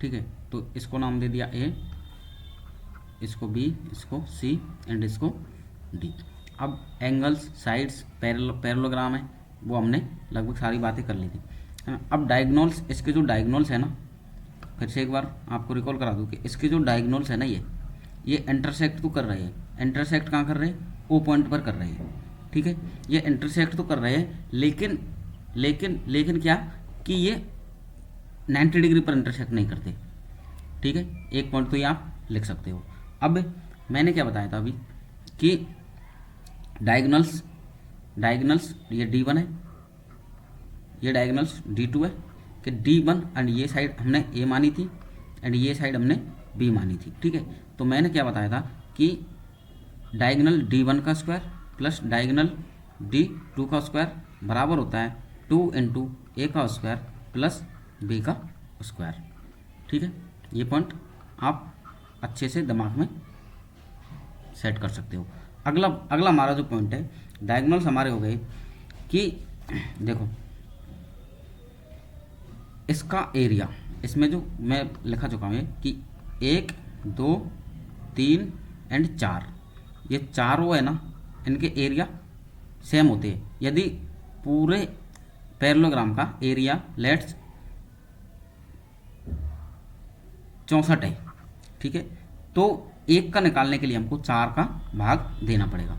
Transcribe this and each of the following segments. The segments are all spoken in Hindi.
ठीक है, तो इसको नाम दे दिया ए, इसको बी, इसको सी एंड इसको डी। अब एंगल्स, साइड्स, पैरेललोग्राम है, वो हमने लगभग सारी बातें कर ली थी, है ना। अब डायगोनल्स, इसके जो डायगोनल्स है ना, फिर से एक बार आपको रिकॉल करा दूँ कि इसके जो डायगोनल्स है ना, ये इंटरसेक्ट तो कर रहे हैं। इंटरसेक्ट कहाँ कर रहे हैं? ओ पॉइंट पर कर रहे हैं, ठीक है। ये इंटरसेक्ट तो कर रहे हैं, लेकिन लेकिन लेकिन क्या कि ये 90 डिग्री पर इंटरसेक्ट नहीं करते, ठीक है। एक पॉइंट तो ये आप लिख सकते हो। अब मैंने क्या बताया था अभी कि डायगोनल्स, ये D1 है, ये डायगोनल्स D2 है, कि D1 एंड ये साइड हमने A मानी थी एंड ये साइड हमने B मानी थी, ठीक है। तो मैंने क्या बताया था कि डायगोनल D1 का स्क्वायर प्लस डायगोनल D2 का स्क्वायर बराबर होता है 2 इंटू ए का स्क्वायर प्लस बी का स्क्वायर, ठीक है। ये पॉइंट आप अच्छे से दिमाग में सेट कर सकते हो। अगला हमारा जो पॉइंट है, डायगोनल्स हमारे हो गए कि देखो इसका एरिया, इसमें जो मैं लिखा चुका हूँ कि 1 2 3 एंड 4, ये चारों है ना, इनके एरिया सेम होते हैं। यदि पूरे पैरेललोग्राम का एरिया लेट्स 64 है, ठीक है, तो 1 का निकालने के लिए हमको 4 का भाग देना पड़ेगा,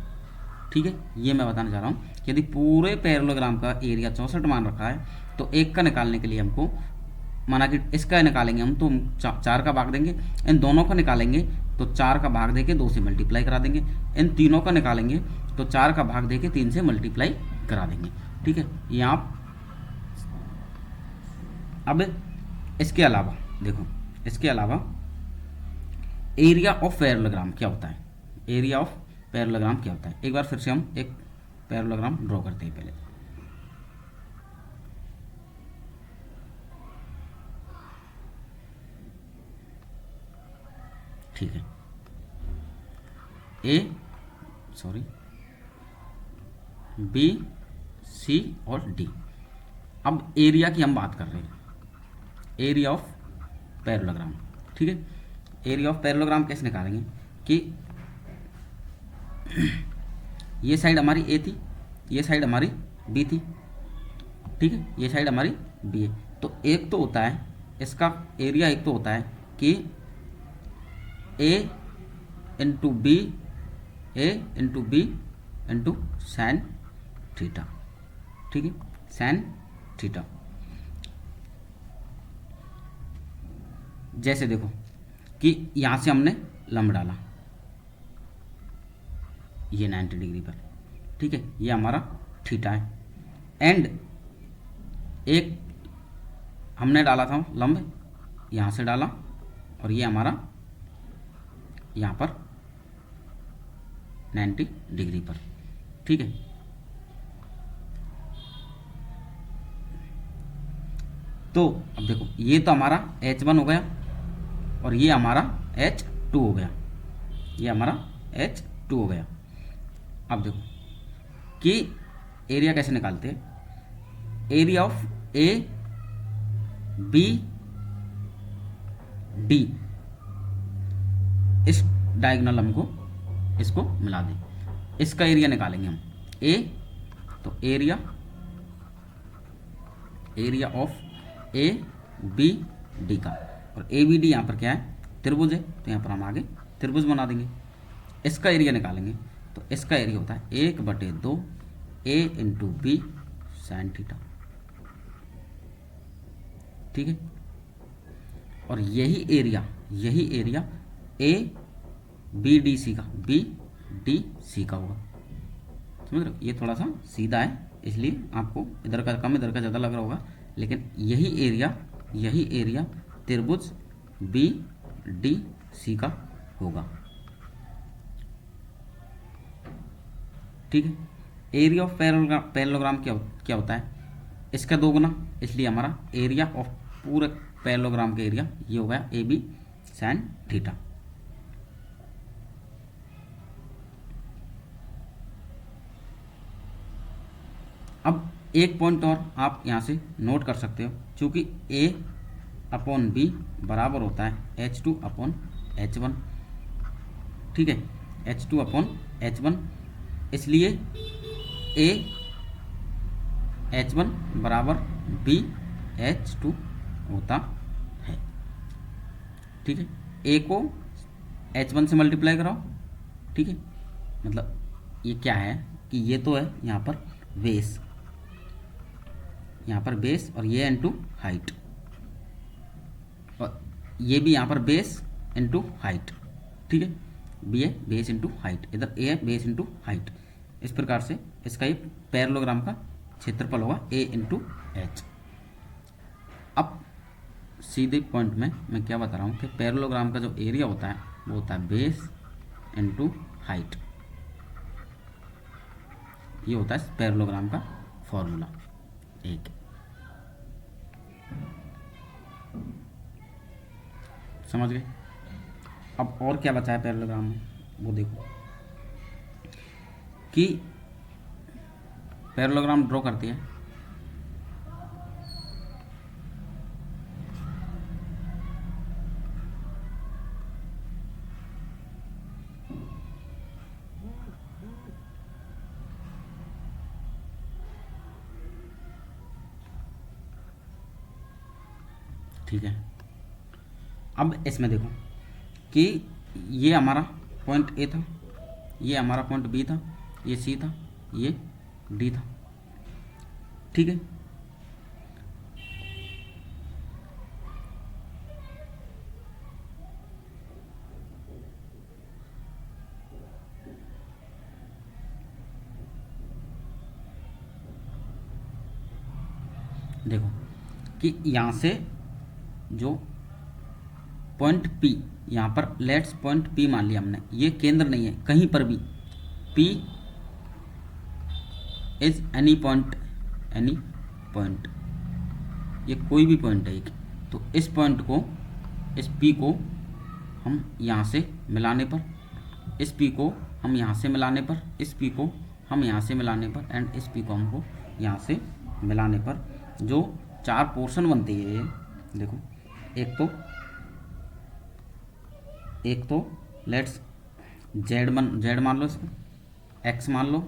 ठीक है। ये मैं बताना चाह रहा हूँ कि यदि पूरे पैरेललोग्राम का एरिया 64 मान रखा है, तो 1 का निकालने के लिए हमको, माना कि इसका निकालेंगे हम तो 4 का भाग देंगे, इन दोनों का निकालेंगे तो 4 का भाग देके 2 से मल्टीप्लाई करा देंगे, इन तीनों का निकालेंगे तो 4 का भाग देके 3 से मल्टीप्लाई करा देंगे, ठीक है। ये आप अब इसके अलावा देखो, इसके अलावा एरिया ऑफ पैरेललोग्राम क्या होता है, एरिया ऑफ पैरेललोग्राम क्या होता है, एक बार फिर से हम एक पैरेललोग्राम ड्रॉ करते हैं पहले। ठीक है, बी सी और डी। अब एरिया की हम बात कर रहे हैं, एरिया ऑफ पैरेललोग्राम, ठीक है। एरिया ऑफ पैरेललोग्राम कैसे निकालेंगे कि ये साइड हमारी ए थी, ये साइड हमारी बी थी, ठीक है, ये साइड हमारी बी है। तो एक तो होता है इसका एरिया, एक तो होता है कि a into b, a into b into sine theta, ठीक है, सैन थीटा। जैसे देखो कि यहाँ से हमने लंब डाला ये 90 डिग्री पर, ठीक है, ये हमारा थीटा है, एंड एक हमने डाला था लंब यहाँ से डाला, और ये हमारा यहाँ पर 90 डिग्री पर, ठीक है। तो अब देखो ये तो हमारा H1 हो गया और ये हमारा H2 हो गया, ये हमारा H2 हो गया। अब देखो कि एरिया कैसे निकालते हैं, area of A B D, इस डायगोनल हमको इसको मिला दें, इसका एरिया निकालेंगे हम। ए तो area of A B D का, और ए बी डी यहाँ पर क्या है, त्रिभुज है, तो यहाँ पर हम आगे त्रिभुज बना देंगे। इसका एरिया निकालेंगे तो इसका एरिया होता है 1/2 A into B sine theta, ठीक है। और यही area A B D C का, बी डी सी का होगा, समझ रहे हो। ये थोड़ा सा सीधा है इसलिए आपको इधर का कम इधर का ज़्यादा लग रहा होगा, लेकिन यही एरिया त्रिभुज बी डी सी का होगा, ठीक है। एरिया ऑफ पैरेललोग्राम क्या होता है, इसका 2 गुना, इसलिए हमारा एरिया ऑफ पूरे पैरेललोग्राम का एरिया ये हो गया ए बी साइन थीटा। अब एक पॉइंट और आप यहाँ से नोट कर सकते हो, चूँकि ए अपॉन बी बराबर होता है H2 अपॉन H1। ठीक है, H2 अपॉन H1, इसलिए A H1 बराबर B H2 होता है। ठीक है, A को H1 से मल्टीप्लाई कराओ। ठीक है, मतलब ये क्या है कि ये तो है यहाँ पर बेस, यहाँ पर बेस, और ये इनटू हाइट, और ये भी यहाँ पर बेस इनटू हाइट। ठीक है, बी है बेस इनटू हाइट, इधर ए है बेस इनटू हाइट। इस प्रकार से इसका ये पैरेललोग्राम का क्षेत्रफल होगा ए इंटू एच। अब सीधे पॉइंट में मैं क्या बता रहा हूँ कि पैरेललोग्राम का जो एरिया होता है वो होता है बेस इनटू हाइट। ये होता है पैरेललोग्राम का फॉर्मूला एक। समझ गए? अब और क्या बचा है पैरेललोग्राम में, वो देखो कि पैरेललोग्राम ड्रॉ करती है। ठीक है, अब इसमें देखो कि ये हमारा पॉइंट ए था, ये हमारा पॉइंट बी था, ये सी था, ये डी था। ठीक है, देखो कि यहाँ से जो पॉइंट P, यहाँ पर लेट्स पॉइंट P मान लिया हमने, ये केंद्र नहीं है कहीं पर भी। P is any point, any point, ये कोई भी पॉइंट है एक। तो इस पॉइंट को, इस P को हम यहाँ से मिलाने पर, इस P को हम यहाँ से मिलाने पर, इस P को हम यहाँ से मिलाने पर, एंड इस P को हमको यहाँ से मिलाने पर जो चार पोर्शन बनती है ये देखो, एक तो लेट्स जेड मान लो, इसको एक्स मान लो,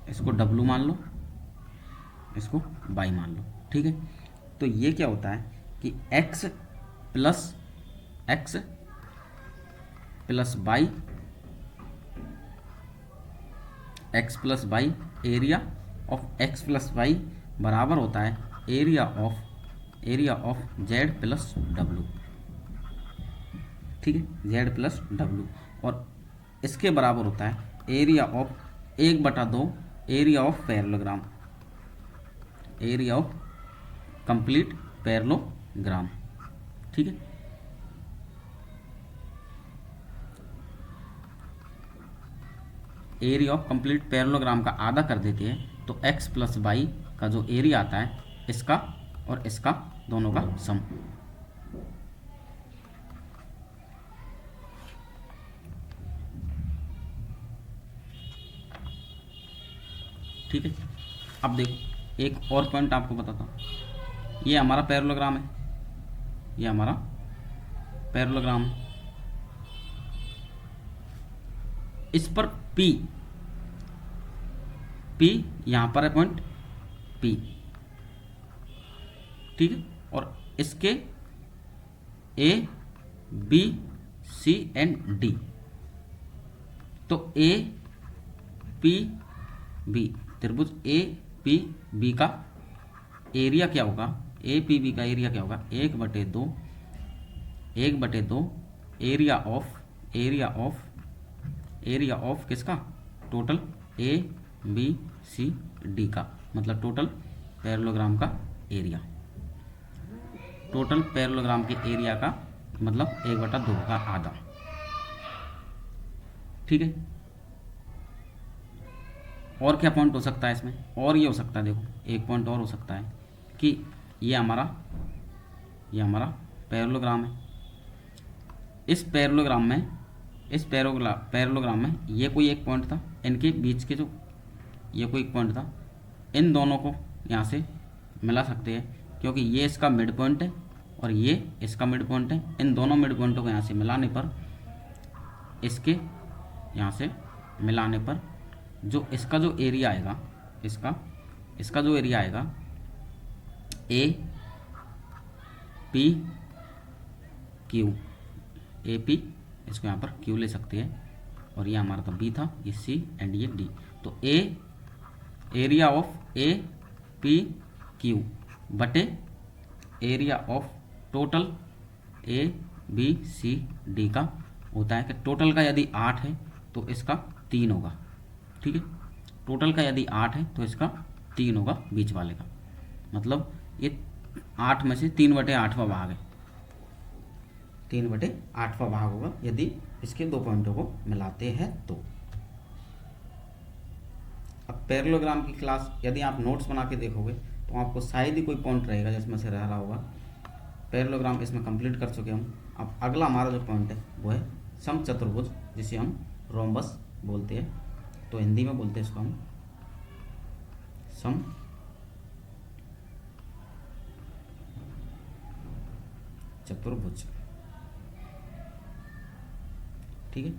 इसको डब्लू मान लो, इसको वाई मान लो। ठीक है, तो ये क्या होता है कि x plus y, x plus y, area of x plus y बराबर होता है एरिया ऑफ जेड प्लस डब्लू। ठीक है, जेड प्लस डब्लू, और इसके बराबर होता है area of 1/2 area of parallelogram, area of complete parallelogram. ठीक है, एरिया ऑफ कंप्लीट पैरेललोग्राम का आधा कर देते हैं तो एक्स प्लस वाई का जो एरिया आता है इसका और इसका दोनों का सम। ठीक है, अब देखो एक और पॉइंट आपको बताता हूँ। ये हमारा पैरेललोग्राम है, ये हमारा पैरेललोग्राम है। इस पर P यहाँ पर है पॉइंट P। ठीक है, और इसके A B C and D, तो A P B त्रिभुज A P B का एरिया क्या होगा, A P B का एरिया क्या होगा, 1/2 एरिया ऑफ किसका, total A B C D का, मतलब टोटल पैरेललोग्राम का एरिया, टोटल पैरेललोग्राम के एरिया का मतलब 1/2 का आधा। ठीक है, और क्या पॉइंट हो सकता है इसमें, और ये हो सकता है, देखो एक पॉइंट और हो सकता है कि ये हमारा पैरेललोग्राम है। इस पैरेललोग्राम में ये कोई एक पॉइंट था, इनके बीच के जो ये कोई एक पॉइंट था, इन दोनों को यहाँ से मिला सकते हैं क्योंकि ये इसका मिड पॉइंट है और ये इसका मिड पॉइंट है। इन दोनों मिड पॉइंटों को यहाँ से मिलाने पर, इसके यहाँ से मिलाने पर जो इसका जो एरिया आएगा, इसका जो एरिया आएगा ए पी क्यू, ए पी, इसको यहाँ पर क्यू ले सकते हैं, और ये हमारा तो बी था, ये सी एंड ये डी। तो area of A P Q बटे area of total A B C D का होता है कि टोटल का यदि 8 है तो इसका 3 होगा। ठीक है, टोटल का यदि 8 है तो इसका 3 होगा बीच वाले का, मतलब ये 8 में से 3/8वां भाग है, 3/8वां भाग होगा यदि इसके दो पॉइंटों को मिलाते हैं तो। अब पैरेललोग्राम की क्लास यदि आप नोट्स बना के देखोगे तो आपको शायद ही कोई पॉइंट रहेगा जिसमें से रह रहा होगा। पैरेललोग्राम इसमें कंप्लीट कर चुके हम। अब अगला हमारा जो पॉइंट है वो है समचतुर्भुज, जिसे हम रोम्बस बोलते हैं, तो हिंदी में बोलते हैं इसको हम सम चतुर्भुज। ठीक है,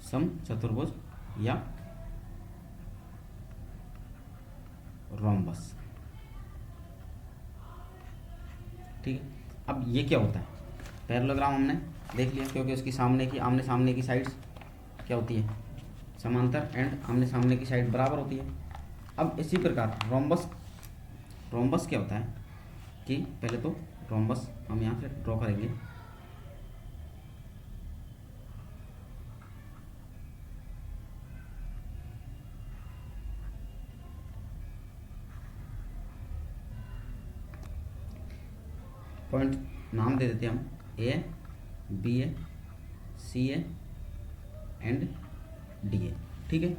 सम चतुर्भुज या रोम्बस। ठीक है, अब ये क्या होता है? पैरेललोग्राम हमने देख लिया, क्योंकि उसकी आमने सामने की साइड्स क्या होती है, समांतर, एंड आमने सामने की साइड बराबर होती है। अब इसी प्रकार रोम्बस क्या होता है कि पहले तो रोम्बस हम यहाँ से ड्रॉ करेंगे। पॉइंट नाम दे देते हैं हम A, B A, C A and D A. ठीक है,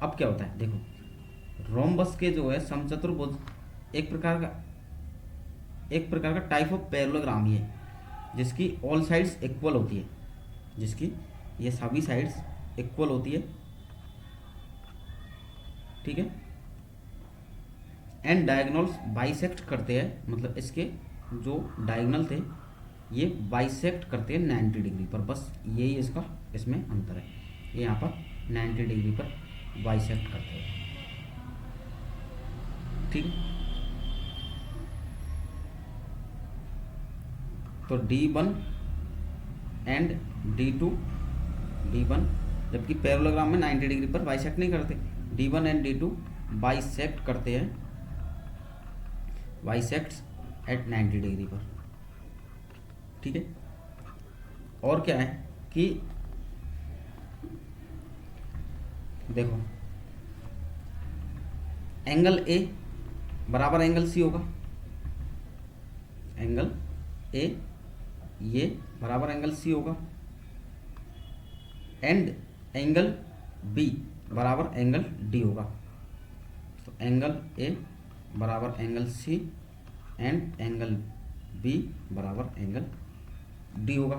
अब क्या होता है देखो, रोम्बस के जो है समचतुर्भुज एक प्रकार का टाइप ऑफ पैरेललोग्राम ही है जिसकी ऑल साइड्स इक्वल होती है, जिसकी ये सभी साइड्स इक्वल होती है। ठीक है, एंड डायगोनल्स बाइसेक्ट करते हैं, मतलब इसके जो डायगोनल थे ये बाइसेक्ट करते हैं 90 डिग्री पर, बस यही इसका इसमें अंतर है। ये यहाँ पर 90 डिग्री पर बाइसेक्ट करते हैं। ठीक है, तो D1 एंड D2, D1 जबकि पैरेललोग्राम में 90 डिग्री पर बाइसेक्ट नहीं करते, D1 एंड D2 बाइसेक्ट करते हैं, बाइसेक्ट्स एट 90 डिग्री पर। ठीक है, और क्या है कि देखो एंगल ए बराबर एंगल सी होगा, एंगल ए ये बराबर एंगल सी होगा, एंड एंगल बी बराबर एंगल डी होगा। तो एंगल ए बराबर angle C and angle B बराबर एंगल डी होगा।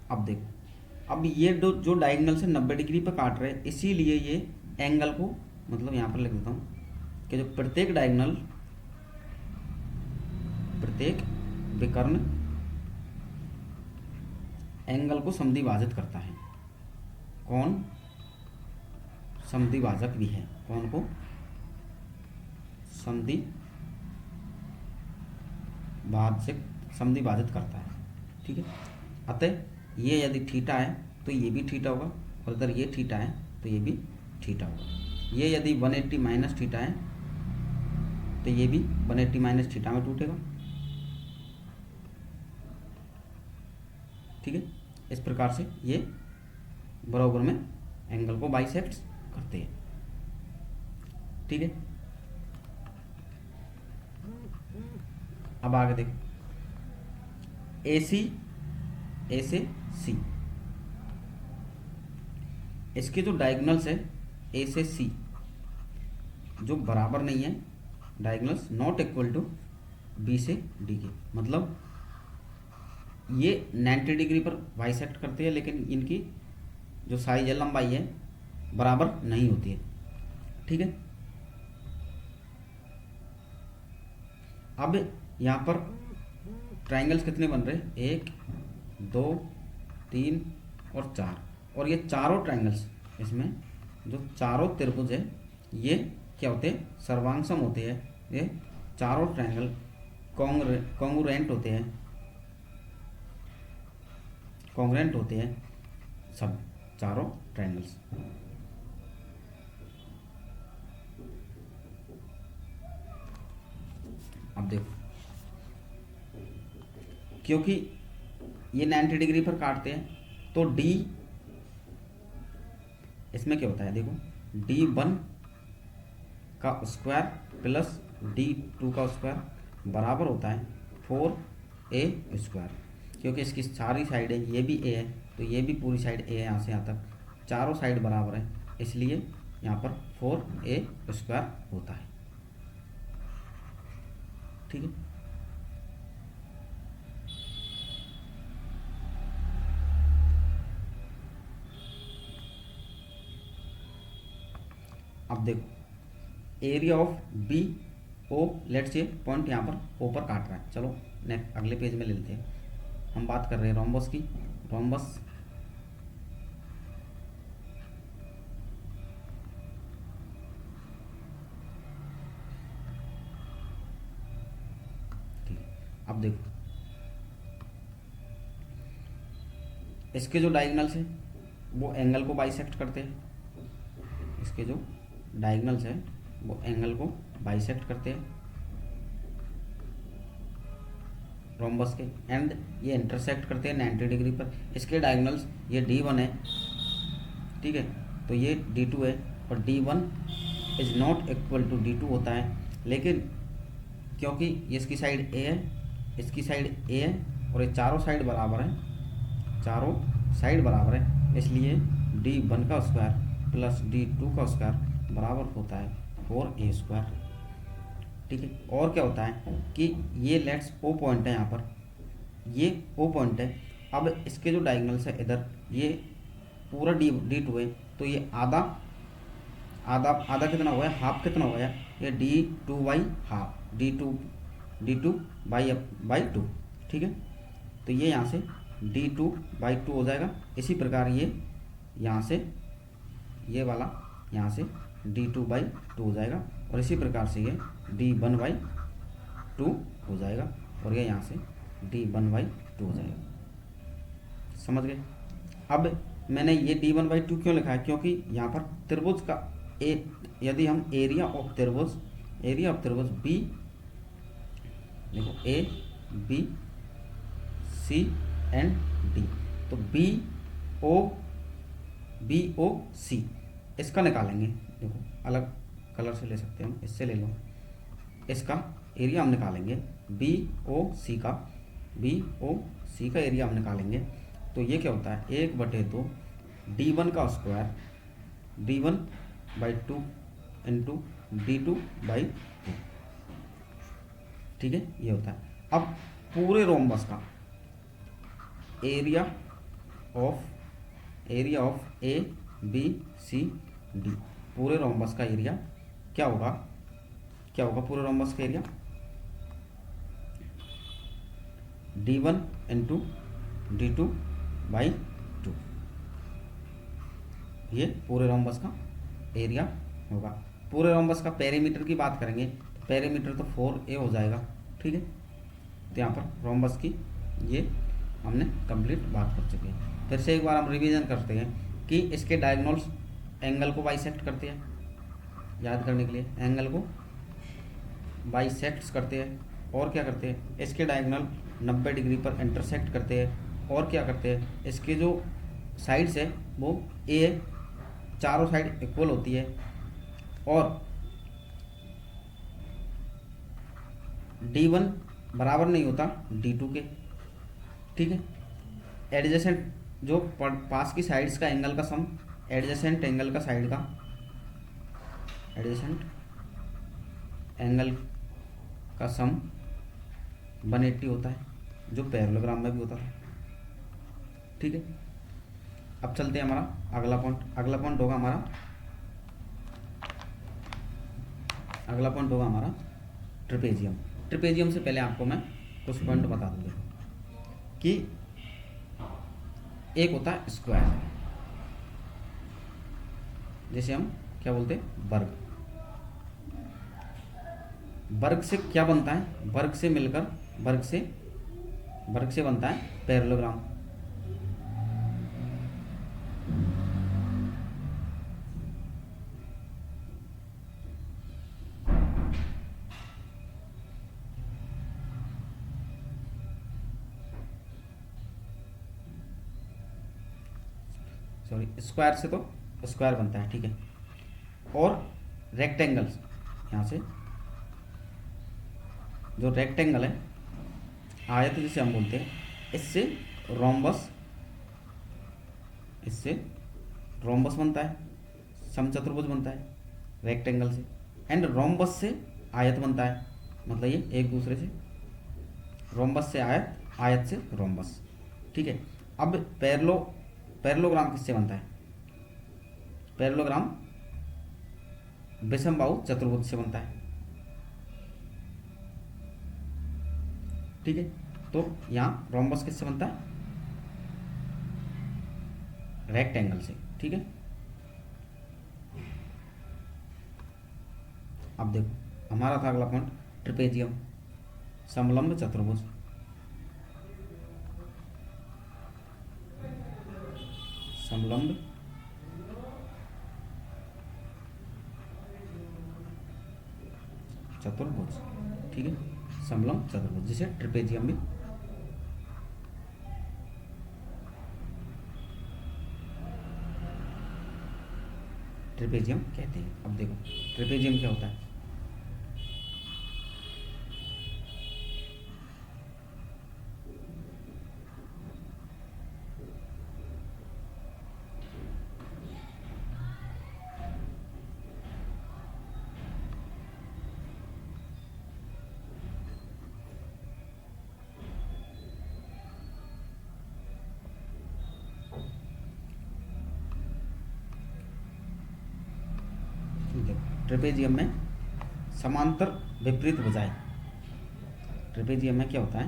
अब देखो, अब ये जो डायगोनल से 90 डिग्री पर काट रहे हैं, इसीलिए ये एंगल को, मतलब यहाँ पर लिख देता हूँ कि जो प्रत्येक विकर्ण एंगल को समद्विभाजित करता है। कौन? समद्विभाजक भी है। कौन को? समद्विभाजित करता है। ठीक है, अतः ये यदि थीटा है तो ये भी थीटा होगा, और अगर ये थीटा है तो ये भी थीटा होगा। ये यदि 180 माइनस थीटा है तो ये भी 180 माइनस थीटा में टूटेगा। ठीक है, इस प्रकार से ये बराबर में एंगल को बाइसेक्ट करते हैं। ठीक है, अब आगे देखो, ए से सी, इसके जो डायगोनल्स है ए से सी जो बराबर नहीं है, diagonals not equal to B से डी के, मतलब ये 90 डिग्री पर बाइसेक्ट करते हैं, लेकिन इनकी जो साइज है, लंबाई है, बराबर नहीं होती है। ठीक है, अब यहाँ पर ट्राइंगल्स कितने बन रहे हैं, 1 2 3 और 4, और ये चारों ट्राइंगल्स, इसमें जो चारों त्रिभुज है ये क्या होते हैं, सर्वांगसम होते हैं। ये चारों ट्राइंगल कॉन्ग्रुएंट होते हैं, कॉन्ग्रुएंट होते हैं सब चारों ट्राइंगल्स। अब देखो, क्योंकि ये 90 डिग्री पर काटते हैं तो डी, इसमें क्या होता है देखो, D1 का स्क्वायर प्लस D2 का स्क्वायर बराबर होता है 4A स्क्वायर। क्योंकि इसकी सारी साइड है, ये भी A है तो ये भी पूरी साइड A है, यहाँ से यहाँ तक चारों साइड बराबर है, इसलिए यहाँ पर 4A स्क्वायर होता है। ठीक है, अब देखो area of B O, let's say point यहाँ पर ओ पर काट रहा है। चलो नेक्स्ट अगले पेज में ले लेते हैं, हम बात कर रहे हैं रोम्बस की। रोम्बस ठीक, अब देखो इसके जो डायगोनल्स हैं वो एंगल को बाइसेक्ट करते हैं, इसके जो डायगोनल्स हैं वो एंगल को बाइसेक्ट करते हैं रोम्बस के, एंड ये इंटरसेक्ट करते हैं 90 डिग्री पर। इसके डायगोनल्स ये D1 है, ठीक है, तो ये D2 है, और D1 is not equal to D2 होता है। लेकिन क्योंकि इसकी साइड A है, इसकी साइड A है, और ये चारों साइड बराबर है, चारों साइड बराबर है, इसलिए D1 का स्क्वायर प्लस D2 का स्क्वायर बराबर होता है 4A स्क्वायर। ठीक है, और क्या होता है कि ये लेट्स O पॉइंट है, यहाँ पर ये O पॉइंट है। अब इसके जो डायगोनल्स है इधर, ये पूरा D2 है, तो ये आधा आधा आधा कितना हुआ है, हाफ कितना हुआ है, ये D2 by half, D2 by 2। ठीक है, तो ये यहाँ से D2 बाई 2 हो जाएगा। इसी प्रकार ये यहाँ से ये वाला यहाँ से D2 बाई 2 हो जाएगा, और इसी प्रकार से ये D1 बाई 2 हो जाएगा, और ये यहाँ से D1 बाई 2 हो जाएगा। समझ गए? अब मैंने ये D1 बाई 2 क्यों लिखा है, क्योंकि यहाँ पर त्रिभुज का यदि हम एरिया ऑफ त्रिभुज बी, देखो A B C and D, तो BOC इसका निकालेंगे। देखो अलग कलर से ले सकते हैं हम, इससे ले लो, इसका एरिया हम निकालेंगे, BOC का एरिया हम निकालेंगे। तो ये क्या होता है, 1/2 D1 का square, D1 by 2 into D2 by 2। ठीक है, ये होता है। अब पूरे रोम्बस का एरिया ऑफ ABCD, पूरे रोम्बस का एरिया क्या होगा पूरे रोम्बस का area, D1 into D2 by 2, ये पूरे रोम्बस का एरिया होगा। पूरे रोम्बस का पेरीमीटर की बात करेंगे तो पेरीमीटर तो 4A हो जाएगा। ठीक है, तो यहाँ पर रोम्बस की ये हमने कंप्लीट बात कर चुके हैं। फिर से एक बार हम रिवीजन करते हैं कि इसके डायगोनल्स एंगल को बाइसेक्ट करते हैं, याद करने के लिए एंगल को बाइसेक्ट्स करते हैं, और क्या करते हैं, इसके डायगोनल 90 डिग्री पर इंटरसेक्ट करते हैं, और क्या करते हैं, इसके जो साइड्स है वो A चारों साइड इक्वल होती है, और D1 बराबर नहीं होता D2 के। ठीक है, एडजेसेंट जो पास की साइड्स का एंगल का सम, एडजेसेंट एंगल का साइड का, एडजेसेंट एंगल का सम 180 होता है, जो पैरेललोग्राम में भी होता था। ठीक है, अब चलते हैं हमारा अगला पॉइंट। अगला पॉइंट होगा हमारा ट्रिपेजियम। ट्रिपेजियम से पहले आपको मैं कुछ पॉइंट बता दूँ कि एक होता है स्क्वायर, जैसे हम क्या बोलते हैं वर्ग। वर्ग से क्या बनता है, वर्ग से मिलकर वर्ग से बनता है पैरेललोग्राम। सॉरी, स्क्वायर से तो स्क्वायर बनता है, ठीक है। और रेक्टेंगल्स, यहाँ से जो रेक्टेंगल है, आयत जिसे हम बोलते हैं, इससे रोम्बस बनता है, समचतुर्भुज बनता है रेक्टेंगल से। एंड रोम्बस से आयत बनता है, मतलब ये एक दूसरे से, रोम्बस से आयत, आयत से रोम्बस, ठीक है। अब पैरेललोग्राम किससे बनता है? पैरेललोग्राम विषमबाहु चतुर्भुज से बनता है, ठीक है। तो यहाँ रोम्बस किससे बनता है? रेक्टेंगल से, ठीक है। अब देखो हमारा था अगला पॉइंट ट्रिपेजियम, समलंब चतुर्भुज। समलंब चतुर्भुज, ठीक है, समलंब चतुर्भुज, जिसे ट्रिपेजियम भी ट्रिपेजियम कहते हैं। अब देखो ट्रिपेजियम क्या होता है। ट्रेपेजियम में समांतर विपरीत भुजाएं। ट्रेपेजियम में क्या होता है,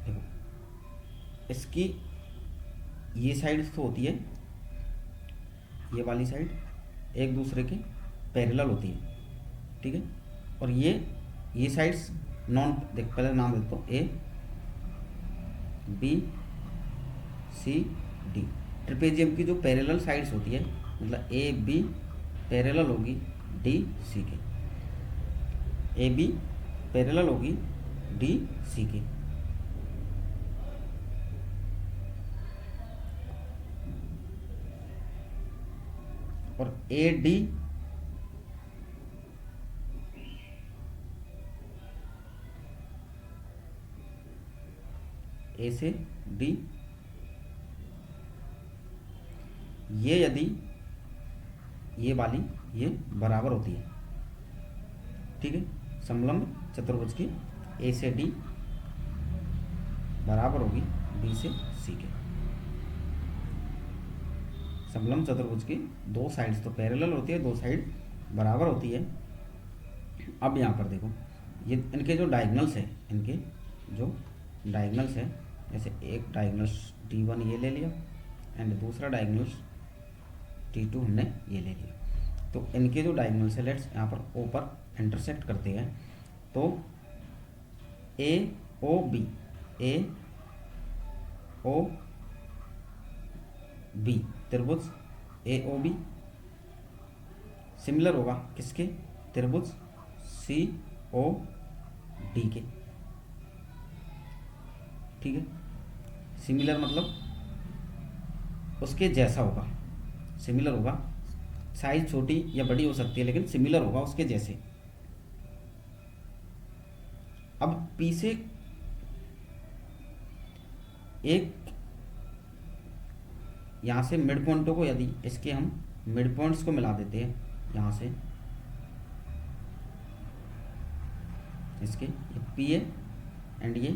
देखो इसकी ये साइड तो होती है, ये वाली साइड एक दूसरे के पैरेलल होती है, ठीक है। और ये साइड्स नॉन, देख पहले नाम देता हूँ, A B C D. Trapezium की जो पैरेलल साइड्स होती है, मतलब ए बी पैरेलल होगी डी सी के, ए बी पैरेलल होगी डी सी के। और ए डी ए से डी, ये यदि ये वाली ये बराबर होती है, ठीक है, समलंब चतुर्भुज की ए से डी बराबर होगी बी से सी के। समलंब चतुर्भुज की दो साइड्स तो पैरेलल होती है, दो साइड बराबर होती है। अब यहाँ पर देखो ये इनके जो डायगोनल्स है, इनके जो डायगोनल्स है, जैसे एक डायगोनल D1 ये ले लिया एंड दूसरा डायगोनल D2 हमने ये ले लिया। तो इनके जो डायगोनल्स है, लेट्स यहाँ पर O पर इंटरसेक्ट करते हैं, तो AOB त्रिभुज AOB सिमिलर होगा किसके? त्रिभुज COD के, ठीक है। सिमिलर मतलब उसके जैसा होगा, सिमिलर होगा, साइज छोटी या बड़ी हो सकती है लेकिन सिमिलर होगा उसके जैसे। अब P से एक यहाँ से मिड पॉइंटों को, यदि इसके हम मिड पॉइंट्स को मिला देते हैं यहाँ से, इसके ये पी है एंड ये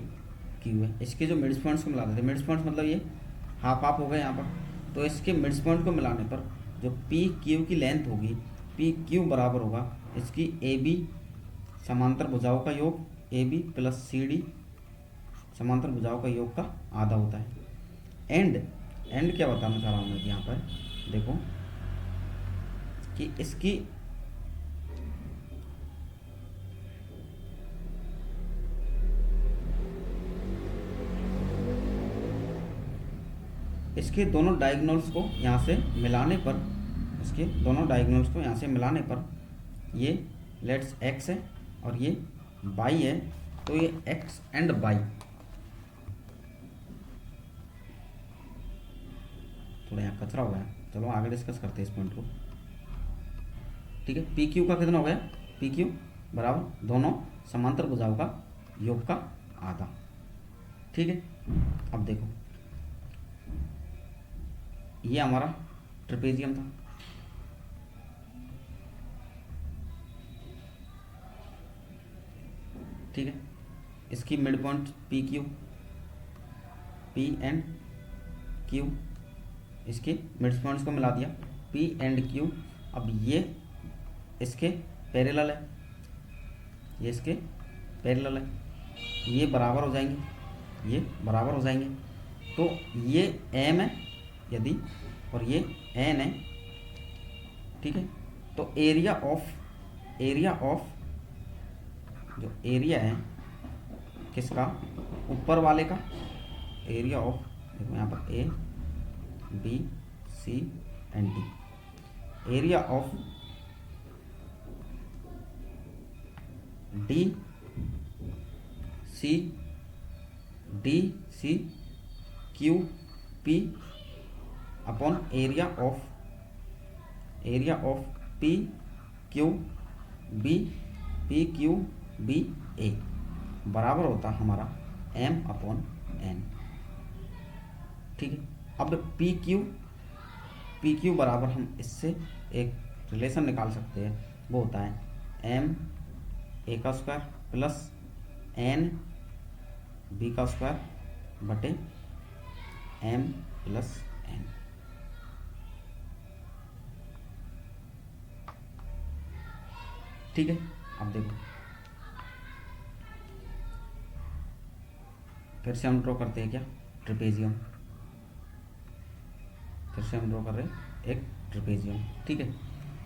क्यू है। इसके जो मिड्स पॉइंट्स को मिला देते हैं, मिड्स पॉइंट्स मतलब ये हाफ हाफ हो गए यहाँ पर, तो इसके मिड्स पॉइंट को मिलाने पर जो पी क्यू की लेंथ होगी, पी क्यू बराबर होगा इसकी ए बी समांतर भुजाओं का योग, A B plus C D समांतर भुजाओं का योग का आधा होता है। एंड क्या बताना चाह रहा हूँ मैं यहाँ पर, देखो कि इसकी इसके दोनों डायगोनल्स को यहाँ से मिलाने पर, इसके दोनों डायगोनल्स को यहाँ से मिलाने पर ये लेट्स एक्स है और ये वाई है, तो ये एक्स एंड वाई, थोड़ा यहाँ कचरा हो गया, चलो आगे डिस्कस करते हैं इस पॉइंट को। ठीक है, पी क्यू का कितना हो गया, पी क्यू बराबर दोनों समांतर भुजाओं का योग का आधा। ठीक है, अब देखो ये हमारा ट्रेपेजियम था, ठीक है, इसकी mid point P Q, P and Q, इसके मिड पॉइंट्स को मिला दिया पी एंड क्यू। अब ये इसके पैरेलल है, ये इसके पैरेलल है, ये बराबर हो जाएंगे, ये बराबर हो जाएंगे, तो ये एम है यदि और ये एन है। ठीक है, तो एरिया ऑफ जो एरिया है किसका, ऊपर वाले का, एरिया ऑफ, देखो यहाँ पर A B C and D, area of D C Q P upon area of P Q B A बराबर होता हमारा m अपॉन n। ठीक है, अब पी क्यू बराबर हम इससे एक रिलेशन निकाल सकते हैं, वो होता है m ए का स्क्वायर प्लस n बी का स्क्वायर बटे m प्लस n। ठीक है, अब देखो फिर से हम ड्रॉ करते हैं क्या, ट्रेपेजियम, फिर से हम ड्रॉ कर रहे हैं एक ट्रेपेजियम। ठीक है,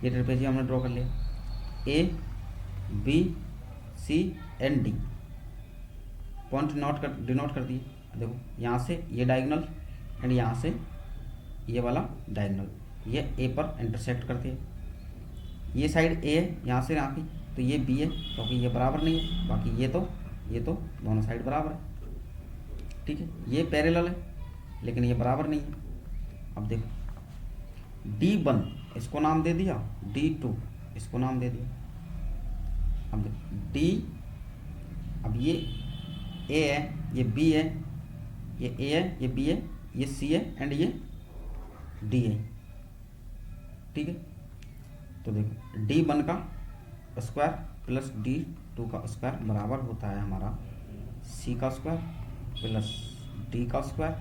ये ट्रेपेजियम हमने ड्रॉ कर लिया, A B C and D point denote कर दिए। देखो यहाँ से ये डायगोनल एंड यहाँ से ये वाला डायगोनल, ये ए पर इंटरसेक्ट करते हैं, ये साइड ए है यहाँ से यहाँ की, तो ये बी है क्योंकि ये बराबर नहीं है, बाकी ये तो दोनों साइड बराबर है। ठीक है, ये पैरेलल है लेकिन ये बराबर नहीं है। अब देखो D1 इसको नाम दे दिया, D2 इसको नाम दे दिया। अब देखो D, अब ये A है, ये B है, ये A है, ये B है, ये C है एंड ये D है। ठीक है, तो देखो D1 का स्क्वायर प्लस D2 का स्क्वायर बराबर होता है हमारा C का स्क्वायर प्लस D का स्क्वायर,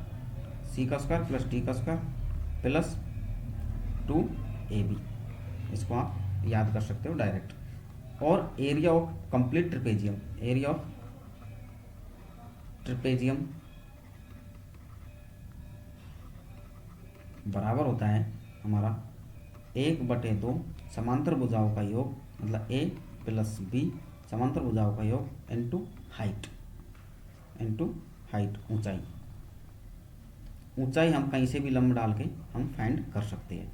C का स्क्वायर प्लस D का स्क्वायर प्लस 2AB। इसको आप याद कर सकते हो डायरेक्ट। और area of complete trapezium, area of trapezium बराबर होता है हमारा 1/2 समांतर भुजाओं का योग, मतलब A प्लस B समांतर भुजाओं का योग इनटू हाइट, ऊंचाई हम कहीं से भी लंब डाल के हम फाइंड कर सकते हैं।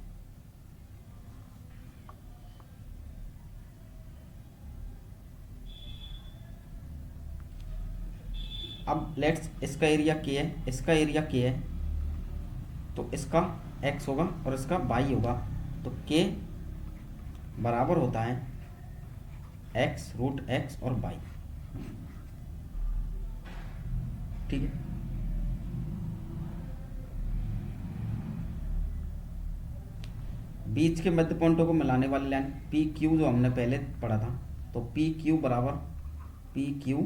अब लेट्स इसका एरिया K है, इसका एरिया K है, तो इसका x होगा और इसका y होगा, तो K बराबर होता है x रूट x और y। ठीक है, बीच के मध्य पॉइंटों को मिलाने वाली लाइन पी क्यू जो हमने पहले पढ़ा था, तो पी क्यू बराबर पी क्यू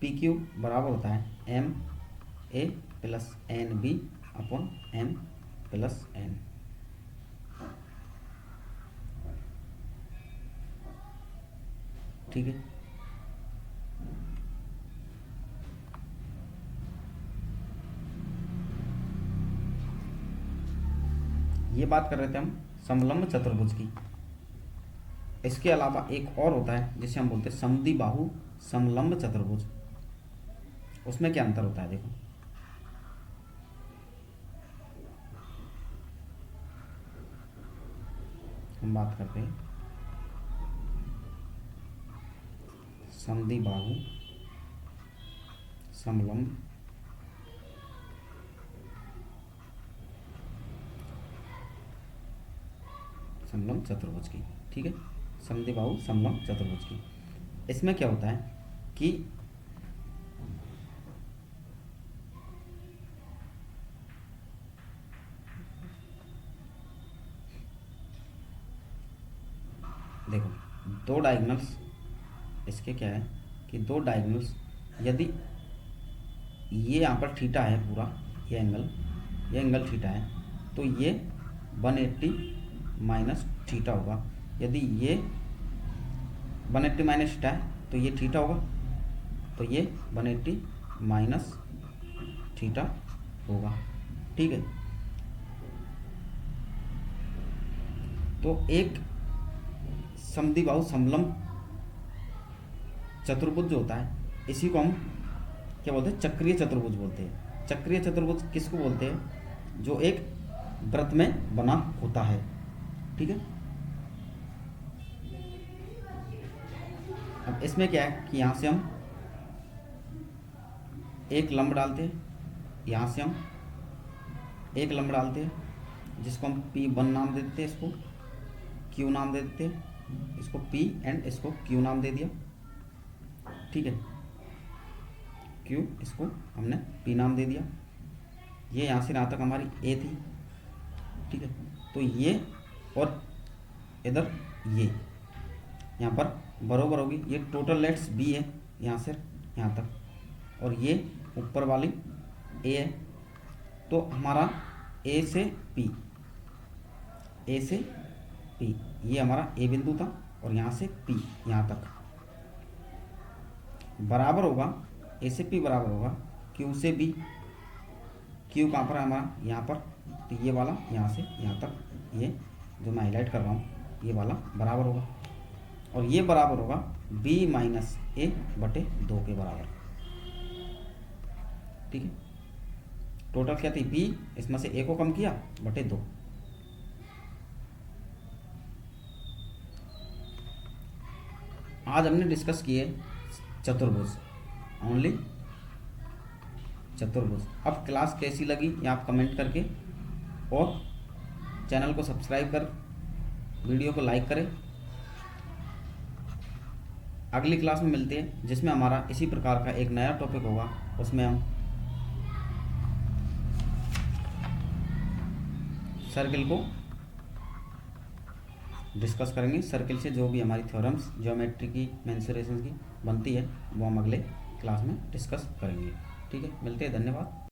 पी क्यू बराबर होता है M A plus N B upon M plus N. ठीक है, ये बात कर रहे थे हम समलंब चतुर्भुज की। इसके अलावा एक और होता है जिसे हम बोलते हैं समद्विबाहु समलंब चतुर्भुज। उसमें क्या अंतर होता है देखो, हम बात करते हैं समद्विबाहु समलंब समलंब चतुर्भुज की। ठीक है, समद्विबाहु समलंब चतुर्भुज की। इसमें क्या होता है कि देखो दो डायगोनल्स, इसके क्या है कि दो डायगोनल्स, यदि ये यहाँ पर थीटा है पूरा, ये एंगल थीटा है, तो ये 180 माइनस थीटा होगा। यदि ये 180 माइनस थीटा है तो ये थीटा होगा, तो ये 180 माइनस थीटा होगा। ठीक है, तो एक समद्विबाहु समलंब चतुर्भुज जो होता है, इसी को हम क्या बोलते हैं, चक्रीय चतुर्भुज बोलते हैं। चक्रीय चतुर्भुज किसको बोलते हैं, जो एक वृत्त में बना होता है। ठीक है, अब इसमें क्या है कि यहाँ से हम एक लंब डालते हैं, यहाँ से हम एक लंब डालते हैं जिसको हम P1 नाम दे देते हैं, इसको Q नाम दे देते हैं, इसको P एंड इसको Q नाम दे दिया। ठीक है, Q इसको हमने P नाम दे दिया। ये यहाँ से यहाँ तक हमारी A थी। ठीक है, तो ये और इधर ये यहाँ पर बराबर होगी। ये टोटल लेट्स B है यहाँ से यहाँ तक, और ये ऊपर वाली A है। तो हमारा A से P ये हमारा A बिंदु था, और यहाँ से P यहाँ तक बराबर होगा, A से P बराबर होगा Q से B। Q कहाँ पर है हमारा, यहाँ पर, तो ये वाला यहाँ से यहाँ तक, ये जो मैं हाईलाइट कर रहा हूँ ये वाला बराबर होगा, और ये बराबर होगा B माइनस A बटे 2 के बराबर। ठीक है, टोटल क्या थी B, इसमें से A को कम किया बटे 2। आज हमने डिस्कस किए चतुर्भुज, ओनली चतुर्भुज। अब क्लास कैसी लगी ये आप कमेंट करके, और चैनल को सब्सक्राइब कर वीडियो को लाइक करें। अगली क्लास में मिलते हैं जिसमें हमारा इसी प्रकार का एक नया टॉपिक होगा। उसमें हम सर्किल को डिस्कस करेंगे। सर्किल से जो भी हमारी थ्योरम्स ज्योमेट्री की मेंसुरेशन की बनती है वो हम अगले क्लास में डिस्कस करेंगे। ठीक है, मिलते हैं, धन्यवाद।